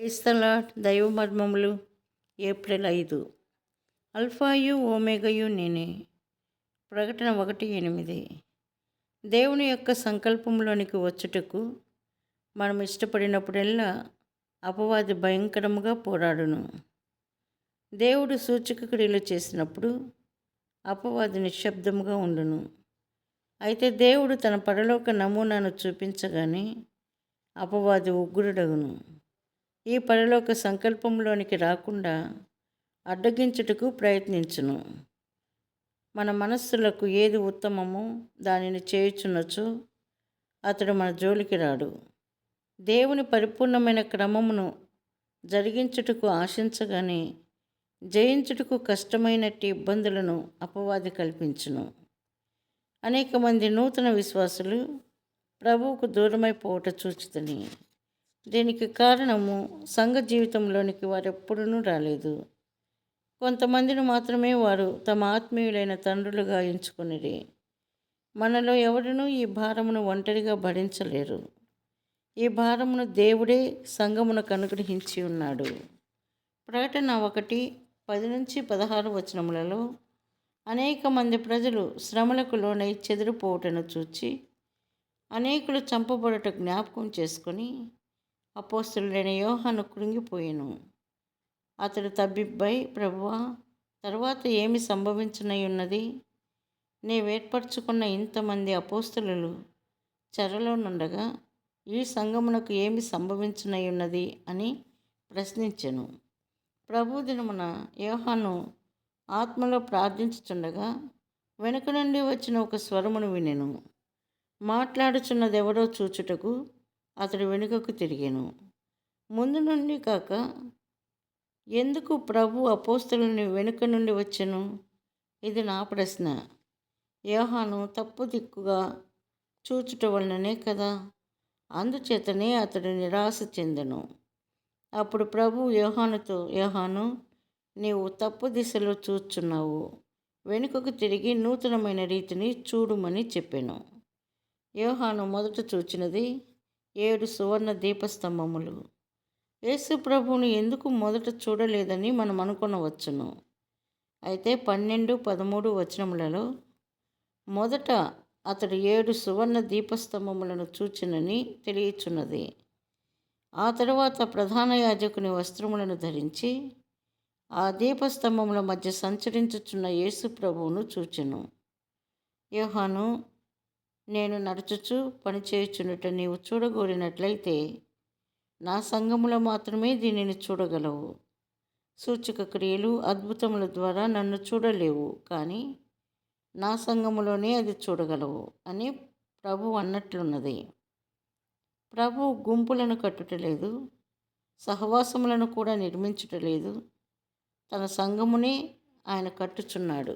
క్రైస్తలాట్ దైవ మర్మములు ఏప్రిల్ 5. అల్ఫాయు ఓమేగయు నేనే. ప్రకటన 1:8. దేవుని యొక్క సంకల్పంలోనికి వచ్చుటకు మనం ఇష్టపడినప్పుడల్లా అపవాది భయంకరముగా పోరాడును. దేవుడు సూచక క్రియలు చేసినప్పుడు అపవాది నిశ్శబ్దముగా ఉండును. అయితే దేవుడు తన పరలోక నమూనాను చూపించగానే అపవాది ఉగ్రుడగును. ఈ పరలోక సంకల్పంలోనికి రాకుండా అడ్డగించుటకు ప్రయత్నించును. మన మనస్సులకు ఏది ఉత్తమమో దానిని చేయుచున్నచో అతడు మన జోలికి రాడు. దేవుని పరిపూర్ణమైన క్రమమును జరిగించుటకు ఆశించగానే జయించుటకు కష్టమైనట్టి ఇబ్బందులను అపవాది కల్పించును. అనేక మంది నూతన విశ్వాసులు ప్రభువుకు దూరమైపోవట చూచితిని. దీనికి కారణము సంఘ జీవితంలోనికి వారెప్పుడూ రాలేదు. కొంతమందిని మాత్రమే వారు తమ ఆత్మీయులైన తండ్రులుగా ఎంచుకునిరి. మనలో ఎవరునూ ఈ భారమును ఒంటరిగా భరించలేరు. ఈ భారమును దేవుడే సంఘమునకు అనుగ్రహించి ఉన్నాడు. ప్రకటన 1:10-16 వచనములలో అనేక మంది ప్రజలు శ్రమలకు లోనై చెదిరిపోవటను చూచి అనేకులు చంపబడుట జ్ఞాపకం చేసుకొని అపోస్తలుడైన యోహాను కృంగిపోయెను. అతడు తబ్బిబ్బై, ప్రభువా, తరువాత ఏమి సంభవించనయ్యున్నది? నీవేర్పరచుకున్న ఇంతమంది అపోస్తలులు చెరలో నుండగా ఈ సంఘమునకు ఏమి సంభవించనయ్యున్నది అని ప్రశ్నించెను. ప్రభు దినమున యోహాను ఆత్మలో ప్రార్థించుచుండగా వెనుక నుండి వచ్చిన ఒక స్వరమును వినెను. మాట్లాడుచున్నదెవరో చూచుటకు అతడు వెనుకకు తిరిగెను. ముందు నుండి కాక ఎందుకు ప్రభు అపోస్తలుని వెనుక నుండి వచ్చెను? ఇది నా ప్రశ్న. యోహాను తప్పు దిక్కుగా చూచుట వలననే కదా. అందుచేతనే అతడు నిరాశ చెందెను. అప్పుడు ప్రభు యోహానుతో, యోహాను, నీవు తప్పు దిశలో చూచున్నావు. వెనుకకు తిరిగి నూతనమైన రీతిని చూడుమని చెప్పెను. యోహాను మొదట చూచినది 7 సువర్ణ దీపస్తంభములు. యేసు ప్రభువును ఎందుకు మొదట చూడలేదని మనం అనుకొనవచ్చును. అయితే 12-13 వచనములలో మొదట అతడు 7 సువర్ణ దీపస్తంభములను చూచినని తెలియచున్నది. ఆ తరువాత ప్రధాన యాజకుని వస్త్రములను ధరించి ఆ దీపస్తంభముల మధ్య సంచరించుచున్న యేసు ప్రభువును చూచెను. యోహాను, నేను నడుచుచు పనిచేయుచున్నట నీవు చూడగోరినట్లయితే నా సంఘములో మాత్రమే దీనిని చూడగలవు. సూచక క్రియలు, అద్భుతముల ద్వారా నన్ను చూడలేవు, కానీ నా సంఘములోనే అది చూడగలవు అని ప్రభు అన్నట్లున్నది. ప్రభు గుంపులను కట్టుటలేదు, సహవాసములను కూడా నిర్మించుటలేదు. తన సంఘమునే ఆయన కట్టుచున్నాడు.